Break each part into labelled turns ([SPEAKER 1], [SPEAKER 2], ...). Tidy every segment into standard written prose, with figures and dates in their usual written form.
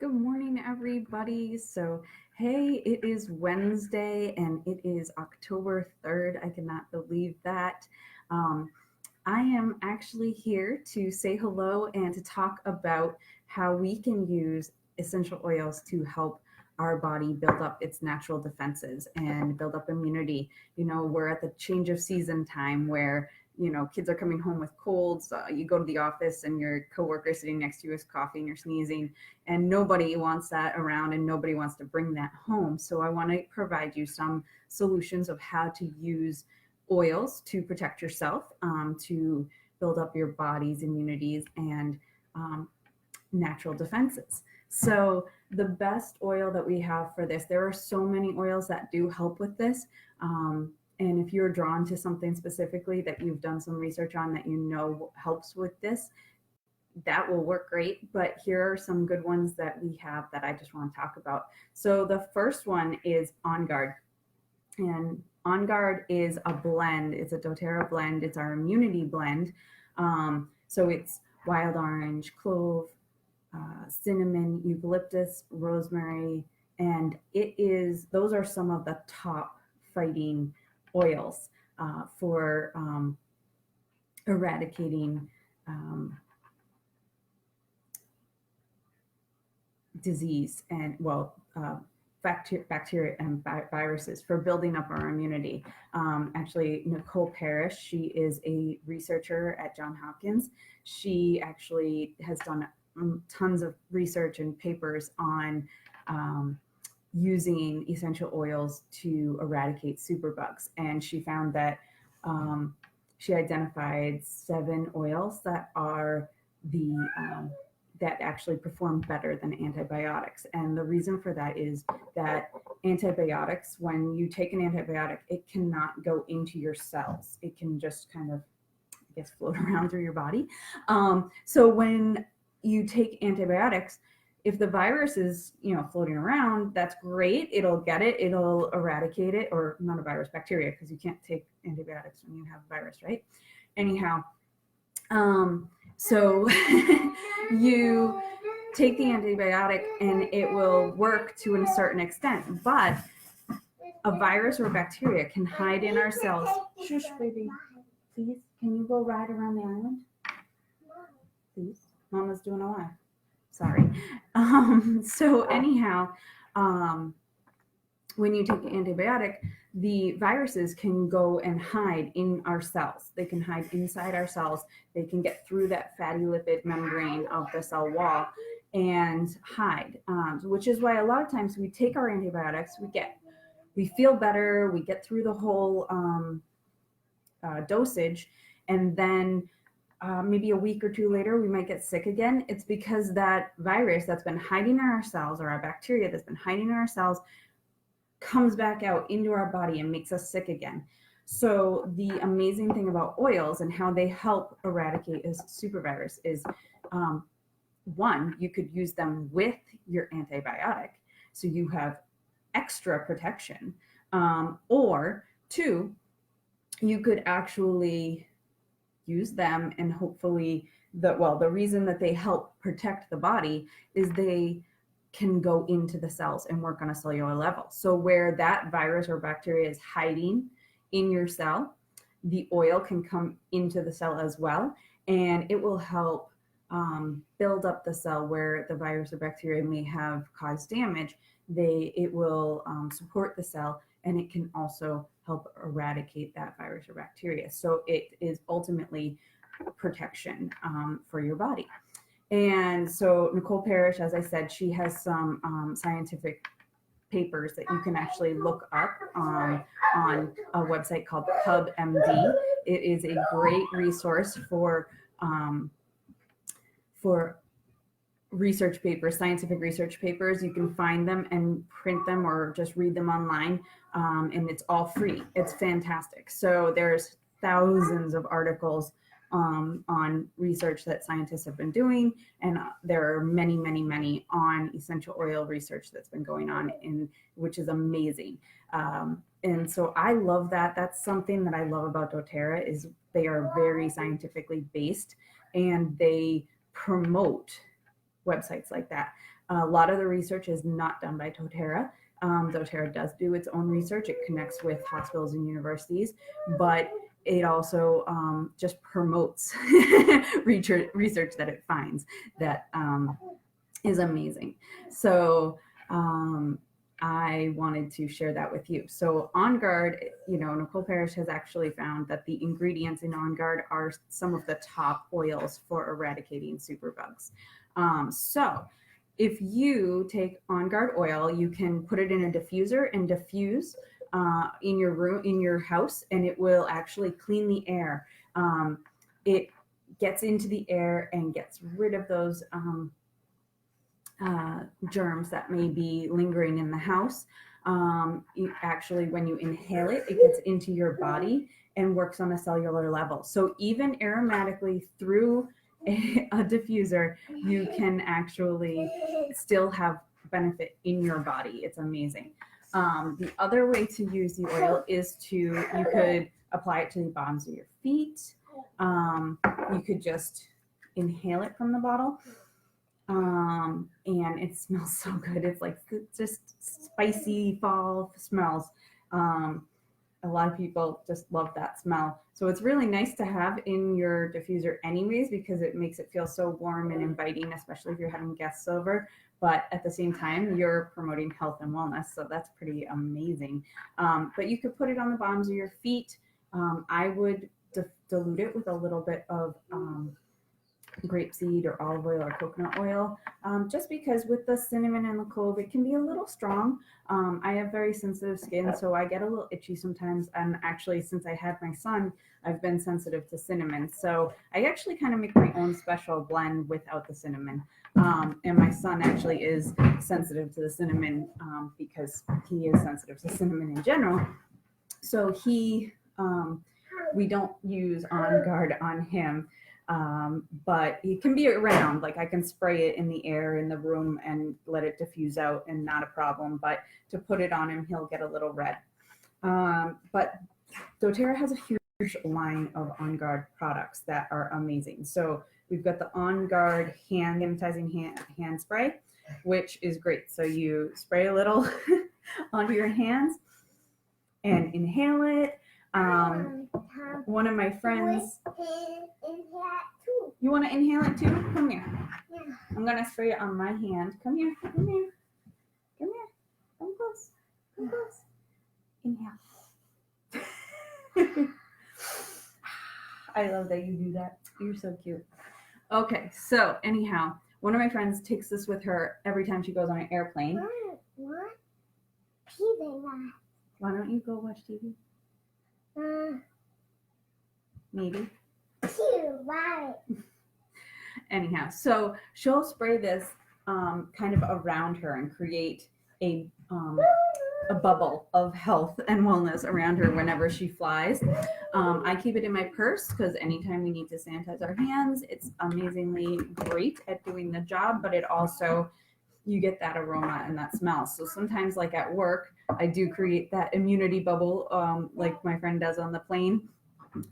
[SPEAKER 1] Good morning, everybody. So, hey, it is Wednesday and it is October 3rd. I cannot believe that. Um, I am actually here to say hello and to talk about how we can use essential oils to help our body build up its natural defenses and build up immunity. We're at the change of season time where kids are coming home with colds. You go to the office and your coworker sitting next to you is coughing, you're sneezing, and nobody wants that around and nobody wants to bring that home. So I want to provide you some solutions of how to use oils to protect yourself, to build up your body's immunities and um, natural defenses. So the best oil that we have for this, there are so many oils that do help with this. And if you're drawn to something specifically that you've done some research on that you know helps with this, that will work great. But here are some good ones that we have that I just want to talk about. So the first one is On Guard. And On Guard is a blend. It's a doTERRA blend. It's our immunity blend. So it's wild orange, clove, cinnamon, eucalyptus, rosemary, and those are some of the top fighting oils for eradicating disease and bacteria and viruses, for building up our immunity. Actually, Nicole Parrish, she is a researcher at Johns Hopkins. She actually has done tons of research and papers on using essential oils to eradicate superbugs. And she found that she identified 7 oils that are the that actually perform better than antibiotics. And the reason for that is that antibiotics, when you take an antibiotic, it cannot go into your cells. It can just kind of, I guess, float around through your body. So when you take antibiotics, if the virus is, floating around, that's great. It'll get it, it'll eradicate it, or not a virus, bacteria, because you can't take antibiotics when you have a virus, right? Anyhow, so you take the antibiotic and it will work to a certain extent, but a virus or bacteria can hide in our cells. Shush, baby. Please, can you go ride around the island? Please. Mama's doing a live. Sorry. So anyhow, when you take an antibiotic, the viruses can go and hide in our cells. They can hide inside our cells. They can get through that fatty lipid membrane of the cell wall and hide, which is why a lot of times we take our antibiotics, we feel better, we get through the whole dosage, and then maybe a week or 2 later, we might get sick again. It's because that virus that's been hiding in our cells, or our bacteria that's been hiding in our cells, comes back out into our body and makes us sick again. So the amazing thing about oils and how they help eradicate a supervirus is, one, you could use them with your antibiotic, so you have extra protection, or 2, you could actually use them and hopefully the reason that they help protect the body is they can go into the cells and work on a cellular level. So where that virus or bacteria is hiding in your cell, the oil can come into the cell as well, and it will help build up the cell where the virus or bacteria may have caused damage. It will support the cell, and it can also help eradicate that virus or bacteria. So it is ultimately protection for your body. And so Nicole Parrish, as I said, she has some scientific papers that you can actually look up on a website called PubMD. It is a great resource for research papers, scientific research papers. You can find them and print them or just read them online, and it's all free. It's fantastic. So there's thousands of articles on research that scientists have been doing, and there are many, many, many on essential oil research that's been going on, which is amazing. And so I love that. That's something that I love about doTERRA, is they are very scientifically based, and they promote websites like that. A lot of the research is not done by doTERRA. doTERRA does do its own research. It connects with hospitals and universities, but it also just promotes research that it finds that is amazing. So I wanted to share that with you. So On Guard, Nicole Parrish has actually found that the ingredients in On Guard are some of the top oils for eradicating superbugs. So if you take On Guard oil, you can put it in a diffuser and diffuse in your room, in your house, and it will actually clean the air. It gets into the air and gets rid of those germs that may be lingering in the house. Actually, when you inhale it, it gets into your body and works on a cellular level. So even aromatically through a diffuser, you can actually still have benefit in your body. It's amazing. The other way to use the oil is you could apply it to the bottoms of your feet. You could just inhale it from the bottle. And it smells so good. It's like just spicy fall smells. A lot of people just love that smell. So it's really nice to have in your diffuser anyways, because it makes it feel so warm and inviting, especially if you're having guests over. But at the same time, you're promoting health and wellness. So that's pretty amazing. But you could put it on the bottoms of your feet. I would dilute it with a little bit of grapeseed or olive oil or coconut oil, just because with the cinnamon and the clove, it can be a little strong. I have very sensitive skin, so I get a little itchy sometimes. And actually, since I had my son, I've been sensitive to cinnamon. So I actually kind of make my own special blend without the cinnamon. And my son actually is sensitive to the cinnamon because he is sensitive to cinnamon in general. So we don't use On Guard on him. But it can be around, like I can spray it in the air in the room and let it diffuse out and not a problem, but to put it on him, he'll get a little red. But doTERRA has a huge line of On Guard products that are amazing. So we've got the On Guard hand sanitizing hand spray, which is great. So you spray a little onto your hands and inhale it. One of my friends. You want to inhale it too? Come here. Yeah. I'm going to spray it on my hand. Come here. Come here. Come here. Come close. Come close. Inhale. I love that you do that. You're so cute. Okay, so anyhow, one of my friends takes this with her every time she goes on an airplane. What? TV. Why don't you go watch TV? Maybe. Right. Anyhow, so she'll spray this kind of around her and create a bubble of health and wellness around her whenever she flies. I keep it in my purse because anytime we need to sanitize our hands, it's amazingly great at doing the job, but it also, you get that aroma and that smell. So sometimes, like at work, I do create that immunity bubble, like my friend does on the plane.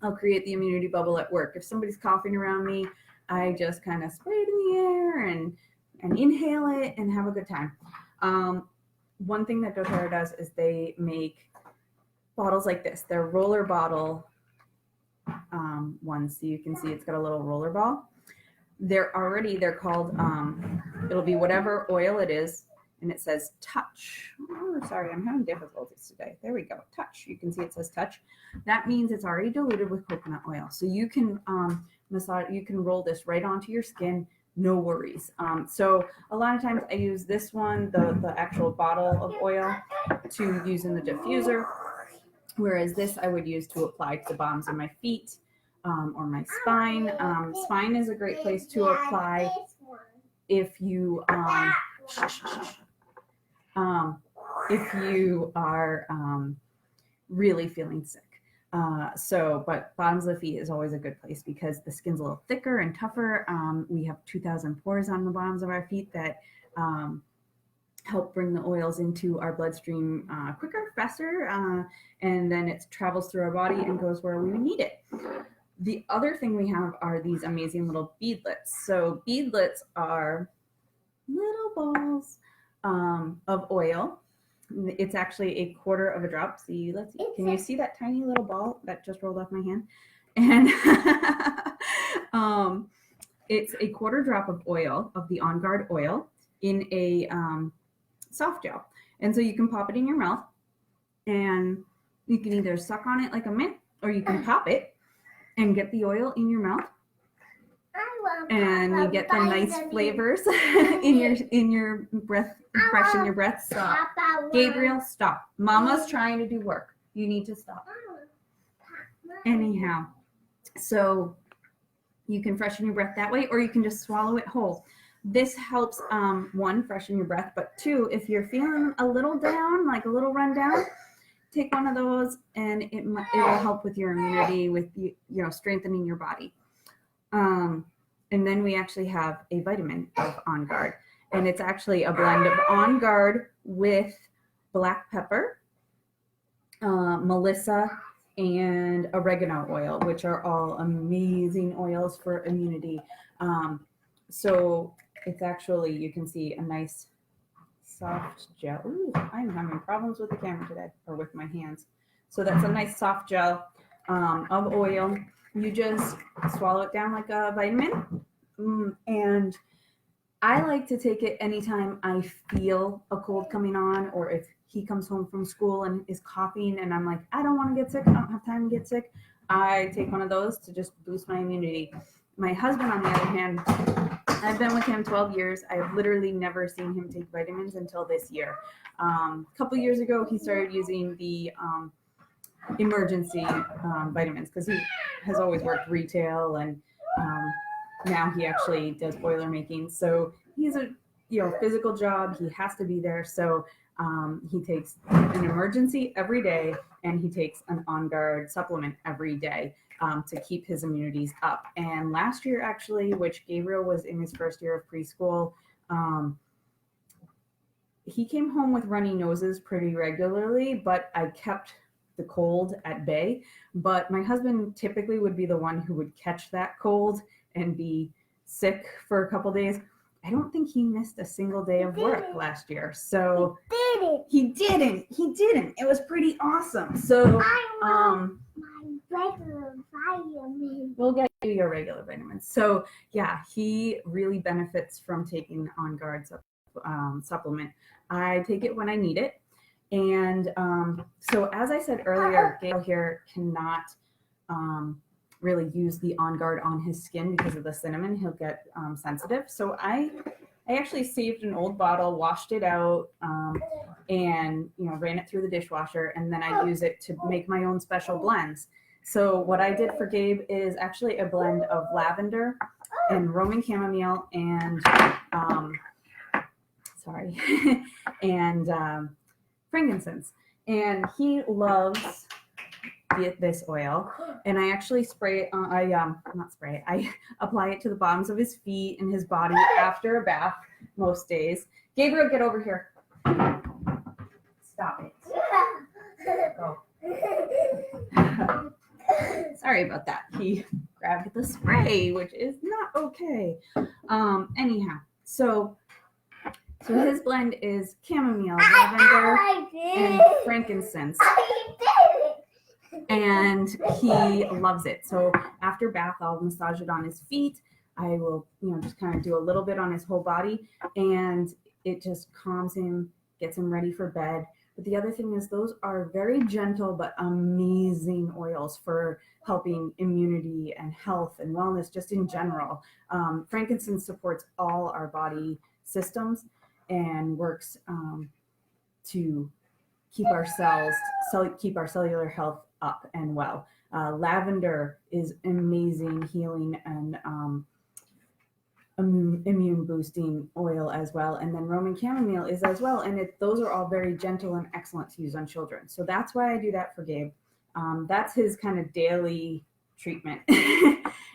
[SPEAKER 1] I'll create the immunity bubble at work. If somebody's coughing around me, I just kind of spray it in the air and inhale it and have a good time. One thing that doTERRA does is they make bottles like this. They're roller bottle ones. So you can see it's got a little roller ball. They're called, it'll be whatever oil it is, and it says touch. Oh, sorry, I'm having difficulties today. There we go, touch. You can see it says touch. That means it's already diluted with coconut oil. So you can massage, you can roll this right onto your skin, no worries. So a lot of times I use this one, the actual bottle of oil, to use in the diffuser, whereas this I would use to apply to the bottoms of my feet or my spine. Spine is a great place to apply if you are really feeling sick. But bottoms of the feet is always a good place because the skin's a little thicker and tougher. We have 2,000 pores on the bottoms of our feet that help bring the oils into our bloodstream quicker, faster, and then it travels through our body and goes where we need it. The other thing we have are these amazing little beadlets. So beadlets are little balls of oil. It's actually a quarter of a drop. See, let's see. Can you see that tiny little ball that just rolled off my hand? And it's a quarter drop of oil, of the On Guard oil, in a soft gel. And so you can pop it in your mouth, and you can either suck on it like a mint, or you can pop it and get the oil in your mouth, and you get the nice flavors in your breath, fresh in your breath. Stop, Gabriel, stop. Mama's trying to do work. You need to stop. Anyhow, so you can freshen your breath that way, or you can just swallow it whole. This helps, one, freshen your breath, but two, if you're feeling a little down, like a little run down, take one of those, and it will help with your immunity, with strengthening your body. And then we actually have a vitamin of On Guard, and it's actually a blend of On Guard with black pepper, melissa, and oregano oil, which are all amazing oils for immunity. So it's actually, you can see a nice soft gel. Ooh, I'm having problems with the camera today, or with my hands. So that's a nice soft gel of oil. You just swallow it down like a vitamin. And I like to take it anytime I feel a cold coming on, or if he comes home from school and is coughing and I'm like, I don't want to get sick, I don't have time to get sick, I take one of those to just boost my immunity. My husband, on the other hand, I've been with him 12 years. I've literally never seen him take vitamins until this year. A couple years ago, he started using the emergency vitamins, because he has always worked retail, and now he actually does boiler making. So he's a physical job. He has to be there. So he takes an emergency every day, and he takes an On Guard supplement every day to keep his immunities up. And last year, actually, which Gabriel was in his first year of preschool, he came home with runny noses pretty regularly, but I kept the cold at bay. But my husband typically would be the one who would catch that cold and be sick for a couple days. I don't think he missed a single day of work last year. So he didn't. It was pretty awesome. So regular vitamin. We'll get you your regular vitamins. So yeah, he really benefits from taking On Guard supplement. I take it when I need it. And so as I said earlier, Gail here cannot really use the On Guard on his skin because of the cinnamon. He'll get sensitive. So I actually saved an old bottle, washed it out, and ran it through the dishwasher, and then I use it to make my own special blends. So what I did for Gabe is actually a blend of lavender and Roman chamomile and and frankincense. And he loves this oil, and I actually spray it on, I apply it to the bottoms of his feet and his body after a bath most days. Gabriel, get over here. Stop it. Go. Sorry about that. He grabbed the spray, which is not okay. Anyhow, so his blend is chamomile, lavender, and frankincense. And he loves it. So after bath, I'll massage it on his feet. I will, just kind of do a little bit on his whole body, and it just calms him, gets him ready for bed. But the other thing is, those are very gentle but amazing oils for helping immunity and health and wellness just in general. Frankincense supports all our body systems and works to keep our cellular health up and well. Lavender is amazing healing and immune boosting oil as well, and then Roman chamomile is as well, and those are all very gentle and excellent to use on children. So that's why I do that for Gabe. That's his kind of daily treatment.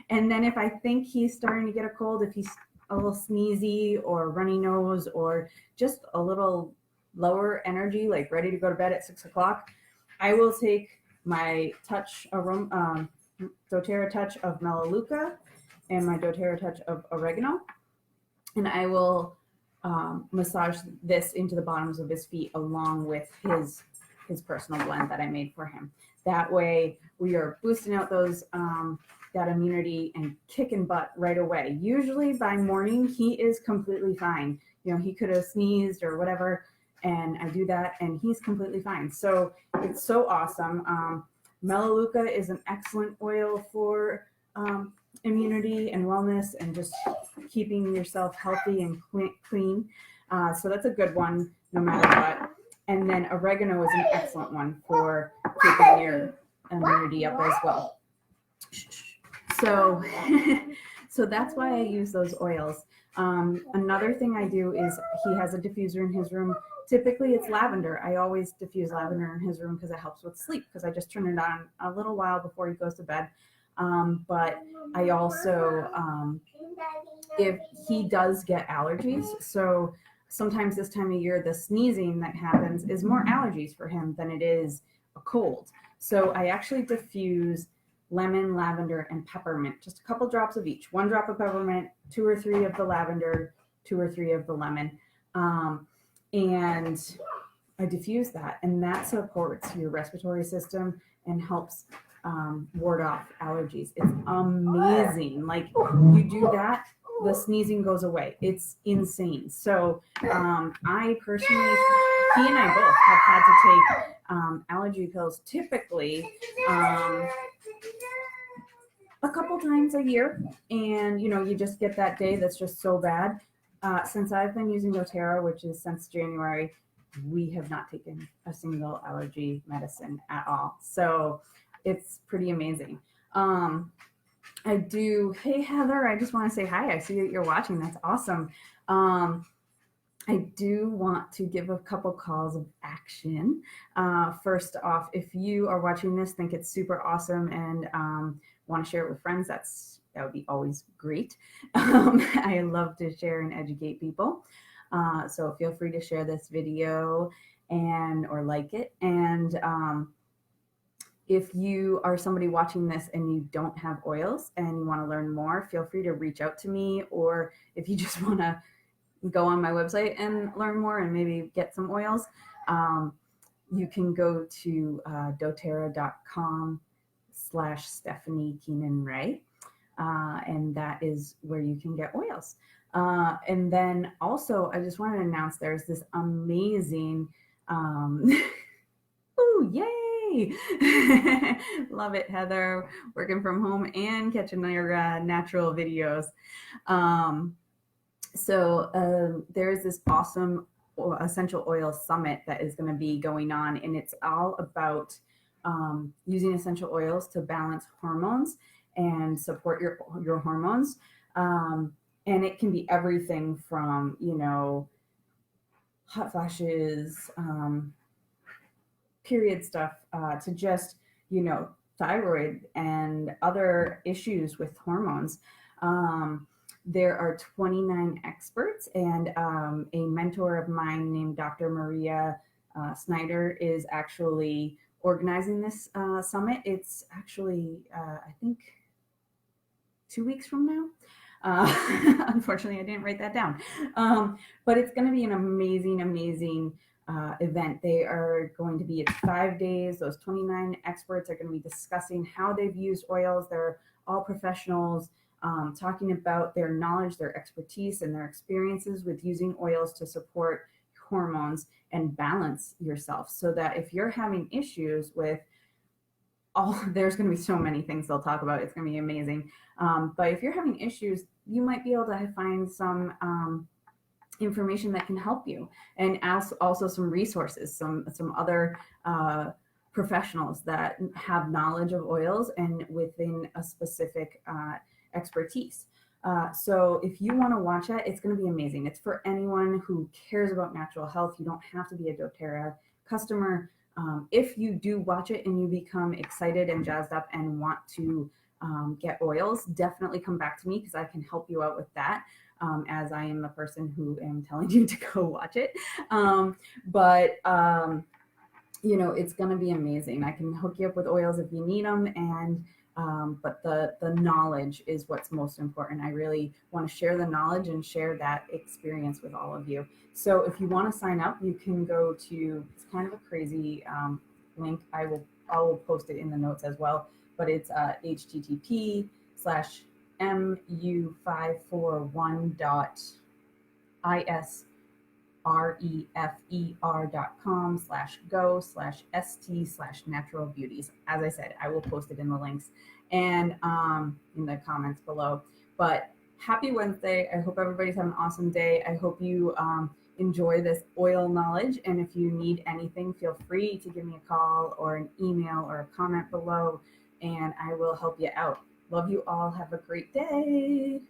[SPEAKER 1] And then if I think he's starting to get a cold, if he's a little sneezy or runny nose or just a little lower energy, like ready to go to bed at 6 o'clock, I will take my doTERRA touch of Melaleuca and my doTERRA touch of oregano, and I will massage this into the bottoms of his feet along with his personal blend that I made for him. That way we are boosting out those that immunity and kicking butt right away. Usually by morning he is completely fine. You know, he could have sneezed or whatever, and I do that and he's completely fine. So it's so awesome. Melaleuca is an excellent oil for immunity and wellness and just keeping yourself healthy and clean. So that's a good one no matter what. And then oregano is an excellent one for keeping your immunity up as well. So, so that's why I use those oils. Another thing I do is he has a diffuser in his room. Typically it's lavender. I always diffuse lavender in his room because it helps with sleep, because I just turn it on a little while before he goes to bed. But I also, if he does get allergies, so sometimes this time of year, the sneezing that happens is more allergies for him than it is a cold. So I actually diffuse lemon, lavender, and peppermint, just a couple drops of each. 1 drop of peppermint, 2 or 3 of the lavender, 2 or 3 of the lemon. And I diffuse that, and that supports your respiratory system and helps ward off allergies. It's amazing. Like, you do that, the sneezing goes away. It's insane. So I personally, he and I both have had to take allergy pills typically a couple times a year. And, you know, you just get that day that's just so bad. Since I've been using doTERRA, which is since January, we have not taken a single allergy medicine at all. So it's pretty amazing. I do. Hey, Heather, I just want to say hi. I see that you're watching. That's awesome. I do want to give a couple calls of action. First off, if you are watching this, think it's super awesome and want to share it with friends, that would be always great. I love to share and educate people. So feel free to share this video or like it. And if you are somebody watching this and you don't have oils and you want to learn more, feel free to reach out to me. Or if you just want to go on my website and learn more and maybe get some oils, you can go to doterra.com/Stephanie Keenan Ray. And that is where you can get oils. And then also, I just wanted to announce there's this amazing, ooh, yay! Love it, Heather, working from home and catching your natural videos. So there's this awesome essential oil summit that is going to be going on, and it's all about using essential oils to balance hormones and support your hormones. And it can be everything from, you know, hot flashes, period stuff, to just, you know, thyroid and other issues with hormones. There are 29 experts, and a mentor of mine named Dr. Maria Snyder is actually organizing this summit. It's actually, I think, 2 weeks from now. Unfortunately, I didn't write that down. But it's going to be an amazing, amazing event. They are going to be, it's 5 days. Those 29 experts are going to be discussing how they've used oils. They're all professionals, talking about their knowledge, their expertise, and their experiences with using oils to support hormones and balance yourself, so that if you're having issues with there's going to be so many things they'll talk about. It's going to be amazing. But if you're having issues, you might be able to find some information that can help you, and also some resources, some other professionals that have knowledge of oils and within a specific expertise. So if you want to watch it, it's going to be amazing. It's for anyone who cares about natural health. You don't have to be a doTERRA customer. If you do watch it and you become excited and jazzed up and want to get oils, definitely come back to me, because I can help you out with that, as I am the person who am telling you to go watch it. You know, it's going to be amazing. I can hook you up with oils if you need them, and But the knowledge is what's most important. I really want to share the knowledge and share that experience with all of you. So if you want to sign up, you can go to, it's kind of a crazy link. I will post it in the notes as well. But it's http slash mu541 dot isrefer.com/go/st/natural beauties. As I said, I will post it in the links and in the comments below. But happy Wednesday. I hope everybody's having an awesome day. I hope you enjoy this oil knowledge. And if you need anything, feel free to give me a call or an email or a comment below, and I will help you out. Love you all. Have a great day.